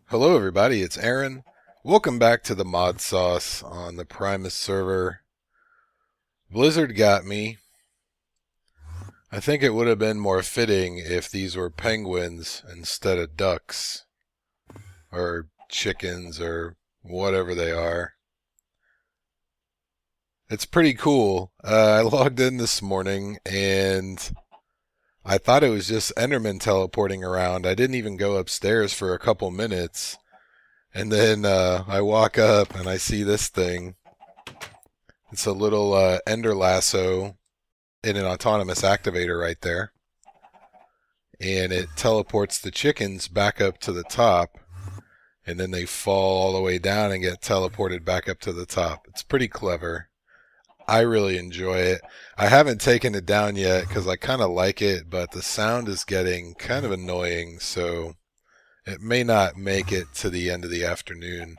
Hello everybody, it's Aaron. Welcome back to the Modsauce on the Primus server. Blizzard got me. I think it would have been more fitting if these were penguins instead of ducks. Or chickens or whatever they are. It's pretty cool. I logged in this morning and I thought it was just Enderman teleporting around. I didn't even go upstairs for a couple minutes. And then I walk up and I see this thing. It's a little ender lasso in an autonomous activator right there. And it teleports the chickens back up to the top. And then they fall all the way down and get teleported back up to the top. It's pretty clever. I really enjoy it. I haven't taken it down yet because I kind of like it, but the sound is getting kind of annoying, so it may not make it to the end of the afternoon.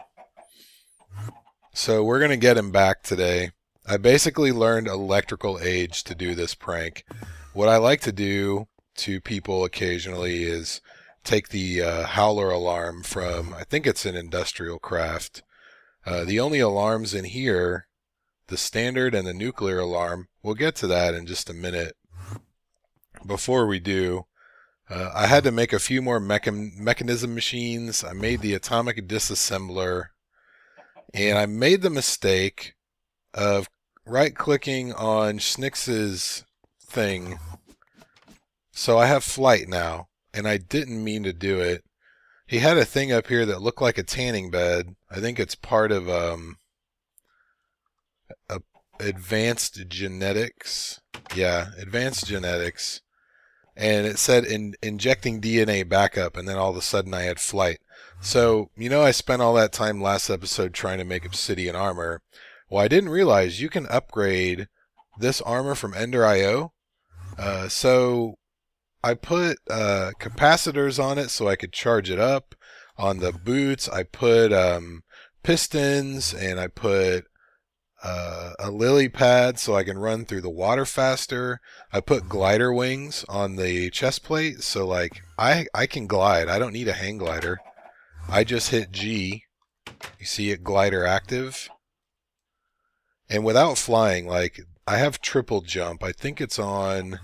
So we're going to get him back today. I basically learned Electrical Age to do this prank. What I like to do to people occasionally is take the howler alarm from, I think it's an industrial craft. The only alarms in here, the standard and the nuclear alarm, we'll get to that in just a minute. Before we do, I had to make a few more mechanism machines. I made the atomic disassembler, and I made the mistake of right-clicking on Schnicks's thing. So I have flight now, and I didn't mean to do it. He had a thing up here that looked like a tanning bed. I think it's part of advanced genetics. Yeah, advanced genetics. And it said injecting DNA backup, and then all of a sudden I had flight. So, I spent all that time last episode trying to make obsidian armor. Well, I didn't realize you can upgrade this armor from Ender.io. So I put capacitors on it so I could charge it up. On the boots, I put pistons, and I put a lily pad so I can run through the water faster. I put glider wings on the chest plate, so like I can glide. I don't need a hang glider. I just hit G. You see it glider active. And without flying, like I have triple jump. I think it's on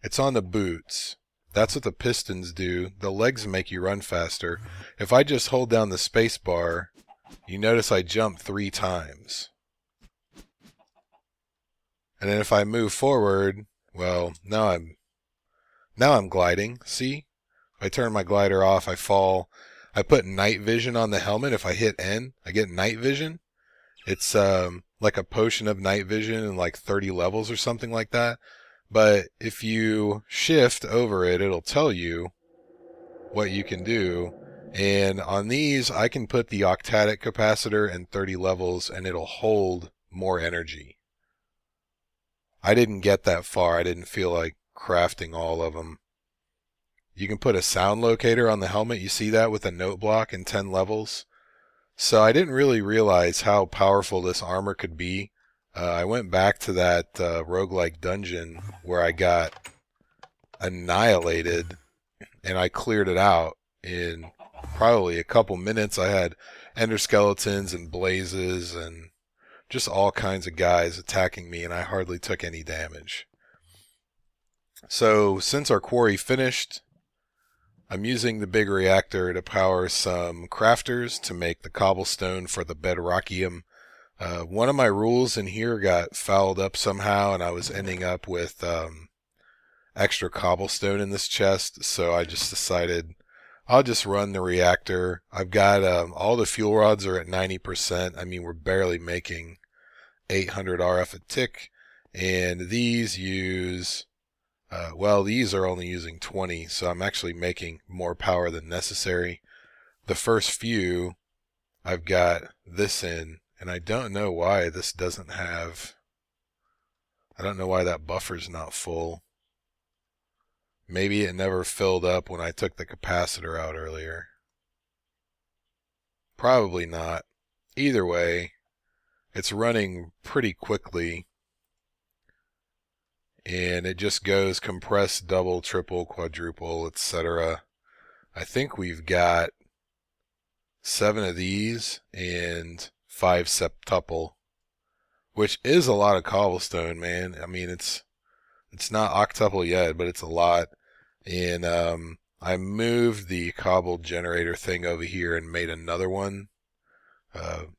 the boots. That's what the pistons do. The legs make you run faster. If I just hold down the space bar, you notice I jump 3 times. And then if I move forward, well, now I'm gliding. See? If I turn my glider off, I fall. I put night vision on the helmet. If I hit N, I get night vision. It's like a potion of night vision in like 30 levels or something like that. But if you shift over it, it'll tell you what you can do. And on these, I can put the octadic capacitor in 30 levels and it'll hold more energy. I didn't get that far. I didn't feel like crafting all of them. You can put a sound locator on the helmet. You see that with a note block in 10 levels. So I didn't really realize how powerful this armor could be. I went back to that roguelike dungeon where I got annihilated and I cleared it out in probably a couple minutes. I had ender skeletons and blazes and just all kinds of guys attacking me, and I hardly took any damage. So since our quarry finished, I'm using the big reactor to power some crafters to make the cobblestone for the bedrockium. One of my rules in here got fouled up somehow, and I was ending up with extra cobblestone in this chest, so I just decided I'll just run the reactor. I've got all the fuel rods are at 90%. I mean, we're barely making 800 RF a tick, and these use, these are only using 20, so I'm actually making more power than necessary. The first few, I've got this in, and I don't know why this doesn't have, I don't know why that buffer's not full. Maybe it never filled up when I took the capacitor out earlier. Probably not. Either way, it's running pretty quickly. And it just goes compress, double, triple, quadruple, etc. I think we've got 7 of these, and 5 septuple, which is a lot of cobblestone, man. I mean, it's not octuple yet, but it's a lot. And I moved the cobble generator thing over here and made another one.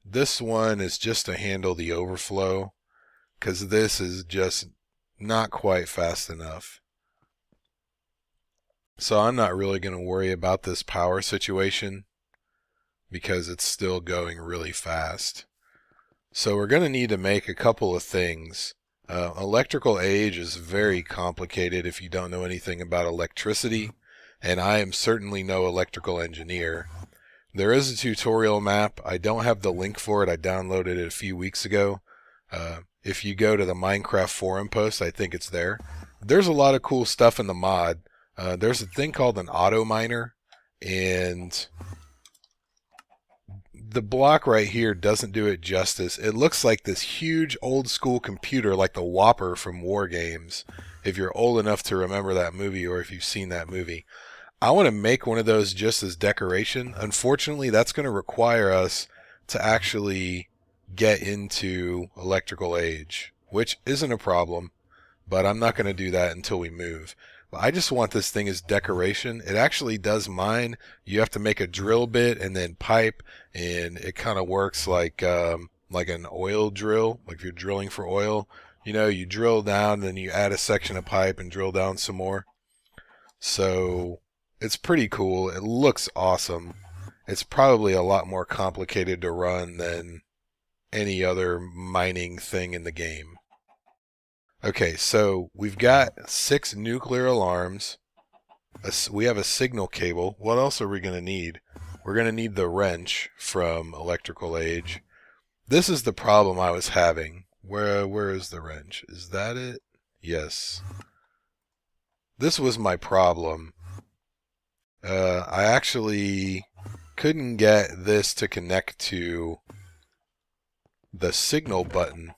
This one is just to handle the overflow, because this is just not quite fast enough. So I'm not really going to worry about this power situation because it's still going really fast. So we're going to need to make a couple of things. Electrical age is very complicated if you don't know anything about electricity, and I am certainly no electrical engineer. There is a tutorial map. I don't have the link for it. I downloaded it a few weeks ago. If you go to the Minecraft forum post, I think it's there. There's a lot of cool stuff in the mod. There's a thing called an auto miner, and the block right here doesn't do it justice. It looks like this huge old school computer like the Whopper from War Games, if you're old enough to remember that movie or if you've seen that movie. I want to make one of those just as decoration. Unfortunately, that's going to require us to actually get into electrical age, which isn't a problem, but I'm not going to do that until we move. I just want this thing as decoration. It actually does mine. You have to make a drill bit and then pipe, and it kind of works like an oil drill. Like if you're drilling for oil, you know, you drill down, then you add a section of pipe and drill down some more. So it's pretty cool. It looks awesome. It's probably a lot more complicated to run than any other mining thing in the game. Okay, so we've got 6 nuclear alarms. We have a signal cable. What else are we going to need? We're going to need the wrench from Electrical Age. This is the problem I was having. Where is the wrench? Is that it? Yes. This was my problem. I actually couldn't get this to connect to the signal button.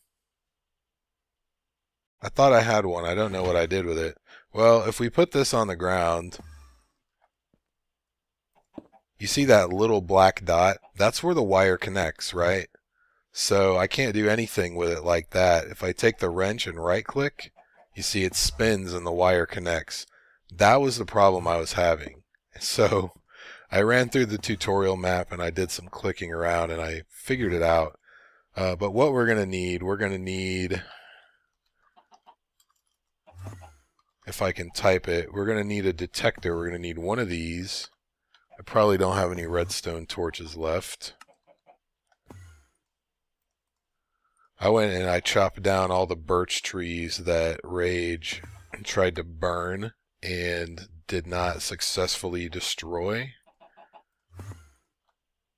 I thought I had one. I don't know what I did with it. Well, if we put this on the ground, you see that little black dot? That's where the wire connects, right? So I can't do anything with it like that. If I take the wrench and right click, you see it spins and the wire connects. That was the problem I was having. So I ran through the tutorial map and I did some clicking around and I figured it out. But what we're going to need, if I can type it, we're going to need a detector. We're going to need one of these. I probably don't have any redstone torches left. I went and I chopped down all the birch trees that Rage tried to burn and did not successfully destroy.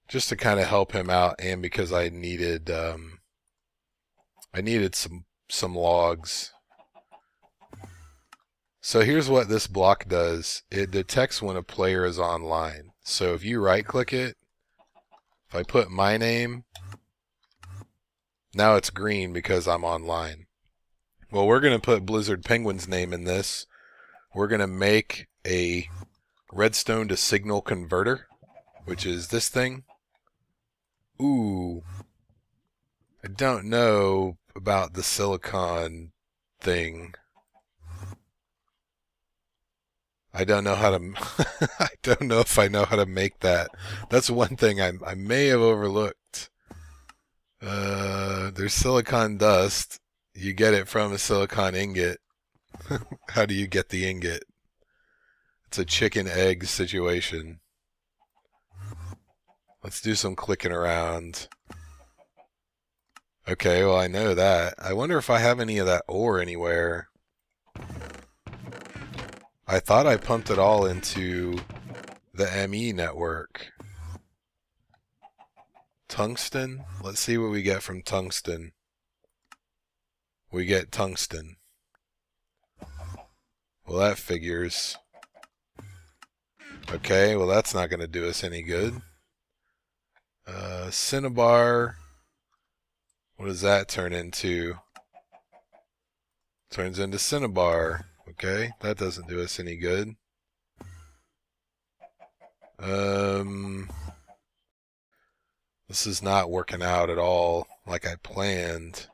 Just to kind of help him out, and because I needed some logs. So here's what this block does. It detects when a player is online. So if you right click it, if I put my name, now it's green because I'm online. Well, we're going to put Blizzard Penguin's name in this. We're going to make a redstone to signal converter, which is this thing. Ooh, I don't know about the silicon thing. I don't know how to I don't know if I know how to make that. That's one thing I may have overlooked. There's silicon dust. You get it from a silicon ingot. How do you get the ingot? It's a chicken egg situation. Let's do some clicking around. Okay, well I know that. I wonder if I have any of that ore anywhere. I thought I pumped it all into the ME network. Tungsten? Let's see what we get from tungsten. We get tungsten. Well, that figures. Okay, well that's not going to do us any good. Cinnabar. What does that turn into? Turns into cinnabar. Okay, that doesn't do us any good. This is not working out at all like I planned.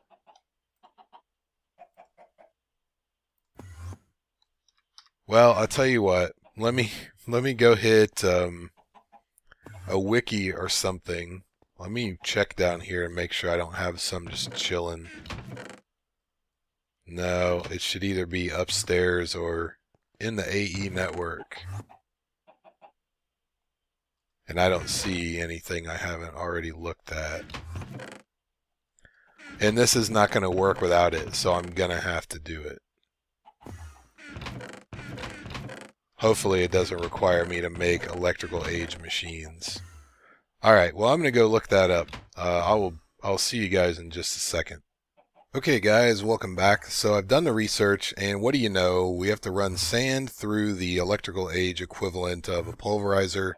Well, I'll tell you what. Let me go hit a wiki or something. Let me check down here and make sure I don't have some just chilling. No, it should either be upstairs or in the AE network. And I don't see anything I haven't already looked at. And this is not going to work without it, so I'm going to have to do it. Hopefully it doesn't require me to make electrical age machines. Alright, well I'm going to go look that up. I'll see you guys in just a second. Okay guys, welcome back. So I've done the research, and what do you know? We have to run sand through the electrical age equivalent of a pulverizer,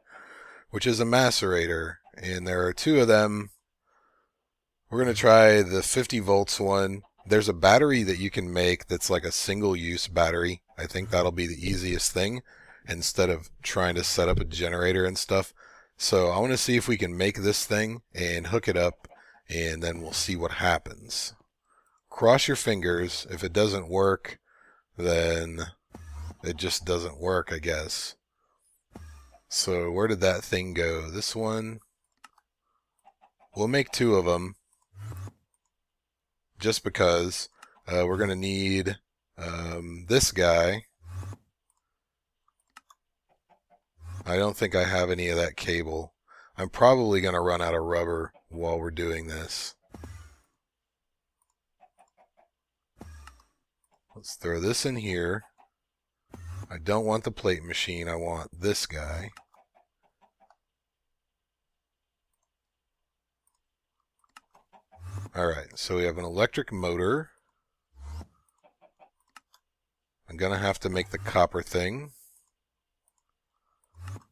which is a macerator, and there are two of them. We're going to try the 50 volts one. There's a battery that you can make that's like a single-use battery. I think that'll be the easiest thing instead of trying to set up a generator and stuff. So I want to see if we can make this thing and hook it up, and then we'll see what happens. Cross your fingers. If it doesn't work, then it just doesn't work, I guess. So where did that thing go? This one? We'll make two of them. Just because we're going to need this guy. I don't think I have any of that cable. I'm probably going to run out of rubber while we're doing this. Let's throw this in here. I don't want the plate machine. I want this guy. Alright, so we have an electric motor. I'm going to have to make the copper thing.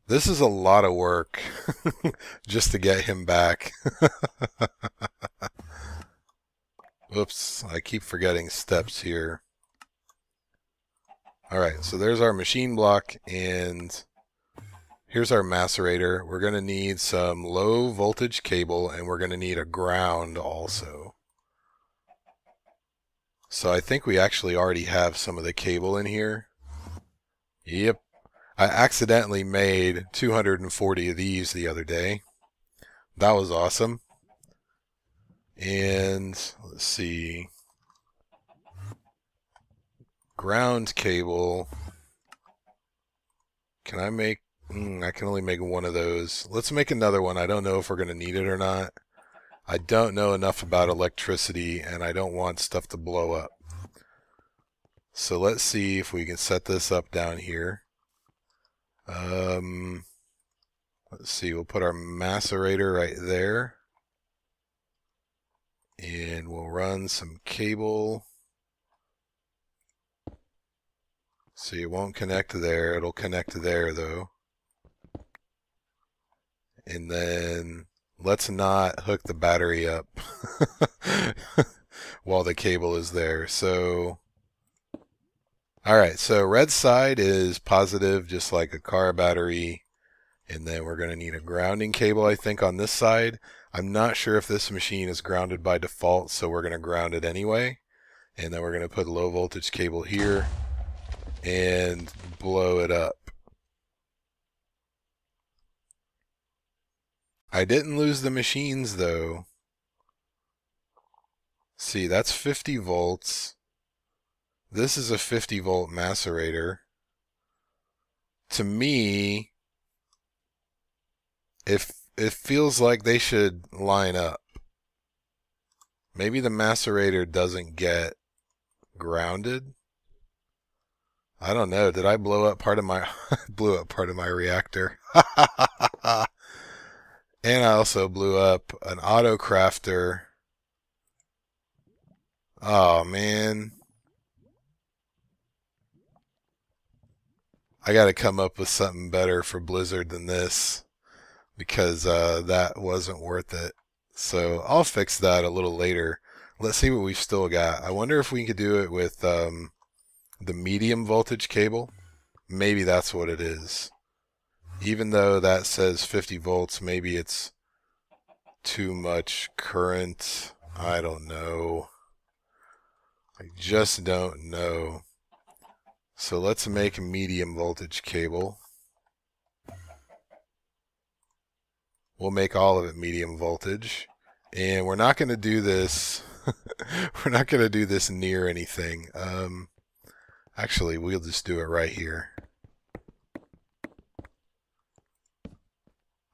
This is a lot of work just to get him back. Oops, I keep forgetting steps here. Alright, so there's our machine block, and here's our macerator. We're going to need some low voltage cable, and we're going to need a ground also. So I think we actually already have some of the cable in here. Yep. I accidentally made 240 of these the other day. That was awesome. And let's see. Ground cable. Can I make... I can only make one of those. Let's make another one. I don't know if we're going to need it or not. I don't know enough about electricity, and I don't want stuff to blow up. So let's see if we can set this up down here. Let's see, we'll put our macerator right there. And we'll run some cable. See, it won't connect there. It'll connect there, though. And then let's not hook the battery up while the cable is there. So, alright, so red side is positive, just like a car battery. And then we're going to need a grounding cable, I think, on this side. I'm not sure if this machine is grounded by default, so we're going to ground it anyway. And then we're going to put low voltage cable here and blow it up. I didn't lose the machines, though. See, that's 50 volts. This is a 50 volt macerator. To me, it feels like they should line up. Maybe the macerator doesn't get grounded. I don't know. Did I blow up part of my blew up part of my reactor? And I also blew up an auto crafter. Oh man. I gotta come up with something better for Blizzard than this, because that wasn't worth it. So I'll fix that a little later. Let's see what we've still got. I wonder if we could do it with the medium voltage cable. Maybe that's what it is. Even though that says 50 volts, maybe it's too much current. I don't know. I just don't know. So let's make a medium voltage cable. We'll make all of it medium voltage. And we're not going to do this. We're not going to do this near anything. Actually, we'll just do it right here.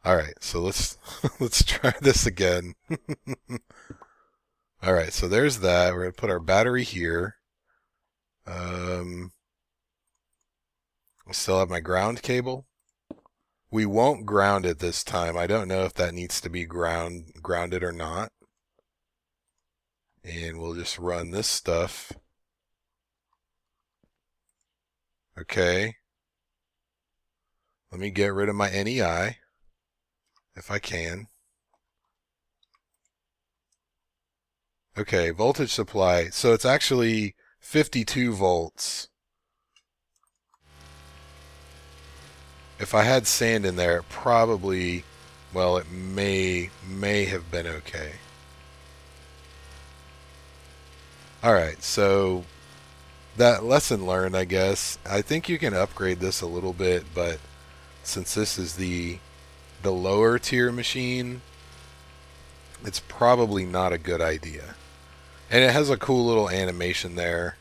All right, so let's let's try this again. All right, so there's that. We're going to put our battery here. I still have my ground cable. We won't ground it this time. I don't know if that needs to be grounded or not. And we'll just run this stuff. Okay. Let me get rid of my NEI, if I can. Okay, voltage supply. So it's actually 52 volts. If I had sand in there, it probably, well, it may have been okay. Alright, so that lesson learned, I guess. I think you can upgrade this a little bit, but since this is the lower tier machine, it's probably not a good idea. And it has a cool little animation there.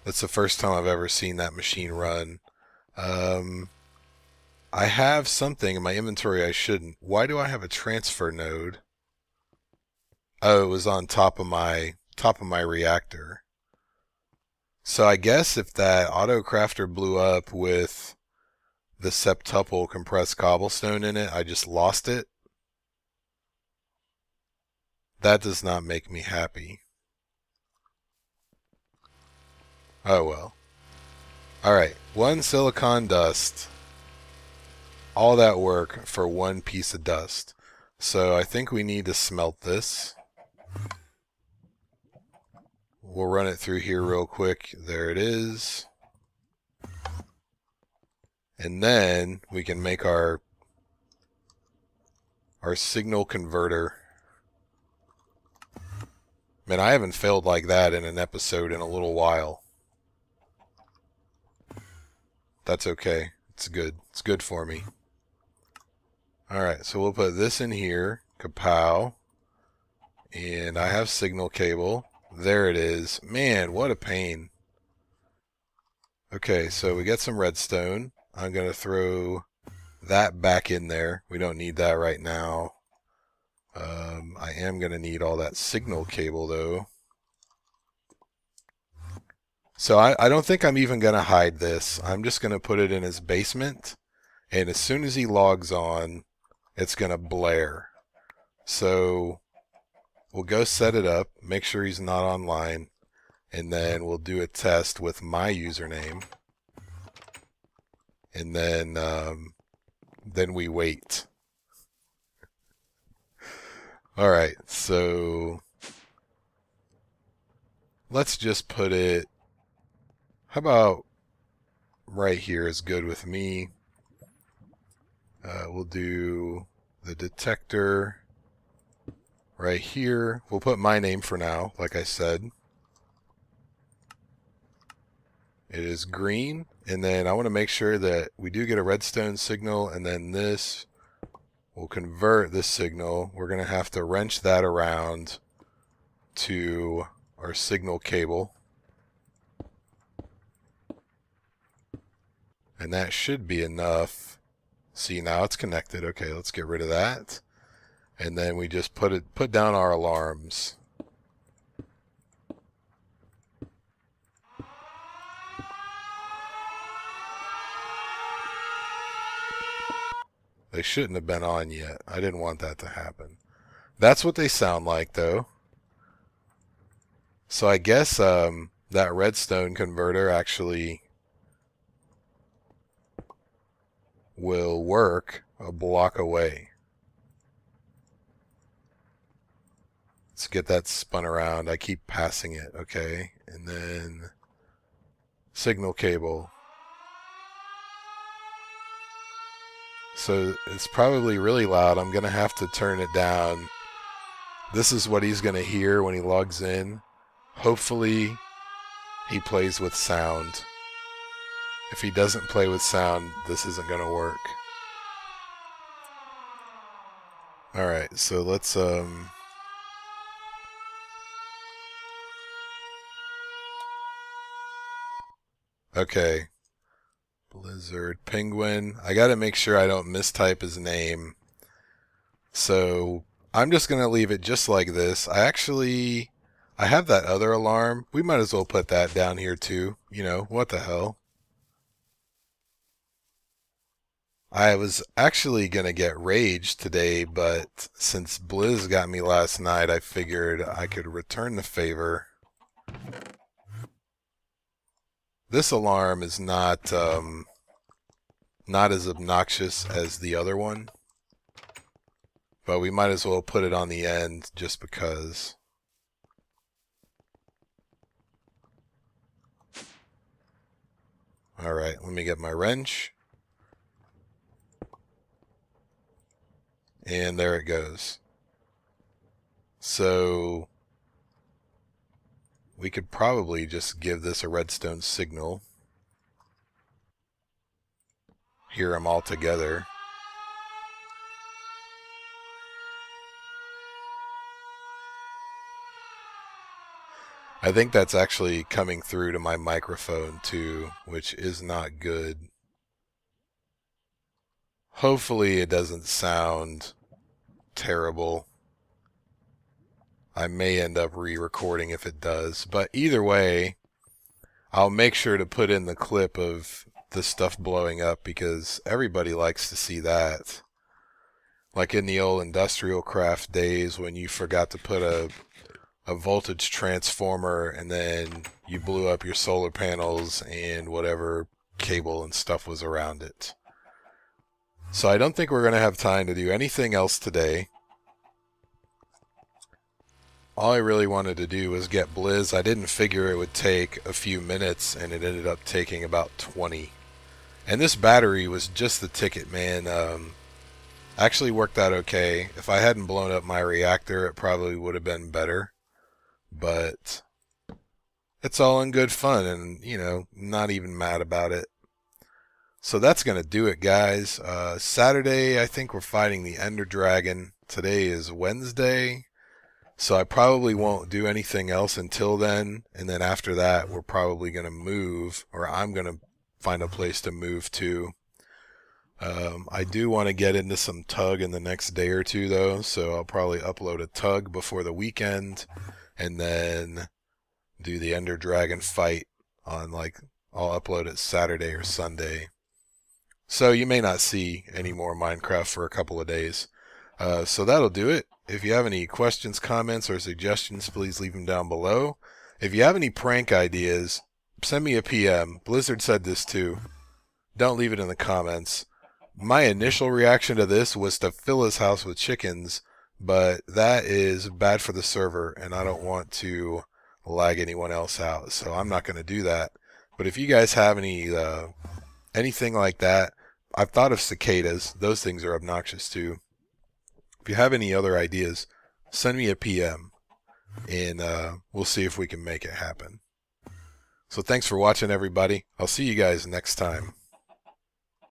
That's the first time I've ever seen that machine run. I have something in my inventory I shouldn't. Why do I have a transfer node? Oh, it was on top of my reactor. So I guess if that auto crafter blew up with the septuple compressed cobblestone in it, I just lost it. That does not make me happy. Oh well. Alright, one silicon dust. All that work for one piece of dust. So I think we need to smelt this. We'll run it through here real quick. There it is. And then we can make our signal converter. Man, I haven't failed like that in an episode in a little while. That's okay. It's good. It's good for me. Alright, so we'll put this in here. Kapow. And I have signal cable. There it is. Man, what a pain. Okay, so we got some redstone. I'm going to throw that back in there. We don't need that right now. I am going to need all that signal cable, though. So I don't think I'm even going to hide this. I'm just going to put it in his basement. And as soon as he logs on, it's going to blare. So we'll go set it up, make sure he's not online, and then we'll do a test with my username. And then we wait. Alright, so let's just put it, how about right here is good with me. We'll do the detector right here. We'll put my name for now, like I said. It is green, and then I want to make sure that we do get a redstone signal, and then this will convert this signal. We're going to have to wrench that around to our signal cable. And that should be enough. See, now it's connected. Okay, let's get rid of that. And then we just put down our alarms. They shouldn't have been on yet. I didn't want that to happen. That's what they sound like, though. So I guess that redstone converter actually will work a block away. Let's get that spun around. I keep passing it, okay? And then signal cable. So it's probably really loud. I'm going to have to turn it down. This is what he's going to hear when he logs in. Hopefully he plays with sound. If he doesn't play with sound, this isn't going to work. Alright, so let's okay. Blizzard Penguin. I gotta make sure I don't mistype his name. So I'm just gonna leave it just like this. I have that other alarm. We might as well put that down here too. You know, what the hell? I was actually gonna get Rage today, but since Blizz got me last night, I figured I could return the favor. This alarm is not as obnoxious as the other one, but we might as well put it on the end just because. Alright, let me get my wrench. And there it goes. So we could probably just give this a redstone signal. Hear them all together. I think that's actually coming through to my microphone too, which is not good. Hopefully it doesn't sound terrible. I may end up re-recording if it does, but either way, I'll make sure to put in the clip of the stuff blowing up because everybody likes to see that. Like in the old industrial craft days when you forgot to put a voltage transformer and then you blew up your solar panels and whatever cable and stuff was around it. So I don't think we're going to have time to do anything else today. All I really wanted to do was get Blizz. I didn't figure it would take a few minutes, and it ended up taking about 20. And this battery was just the ticket, man. Actually worked out okay. If I hadn't blown up my reactor, it probably would have been better. But it's all in good fun, and, you know, not even mad about it. So that's going to do it, guys. Saturday, I think we're fighting the Ender Dragon. Today is Wednesday. So I probably won't do anything else until then, and then after that we're probably going to move, or I'm going to find a place to move to. I do want to get into some tug in the next day or two though, so I'll probably upload a tug before the weekend, and then do the Ender Dragon fight on, like, I'll upload it Saturday or Sunday. So you may not see any more Minecraft for a couple of days. So that'll do it. If you have any questions, comments, or suggestions, please leave them down below. If you have any prank ideas, send me a PM. Blizzard said this too. Don't leave it in the comments. My initial reaction to this was to fill his house with chickens, but that is bad for the server, and I don't want to lag anyone else out, so I'm not going to do that. But if you guys have any anything like that, I've thought of cicadas. Those things are obnoxious too. If you have any other ideas, send me a PM, and we'll see if we can make it happen. So thanks for watching, everybody. I'll see you guys next time.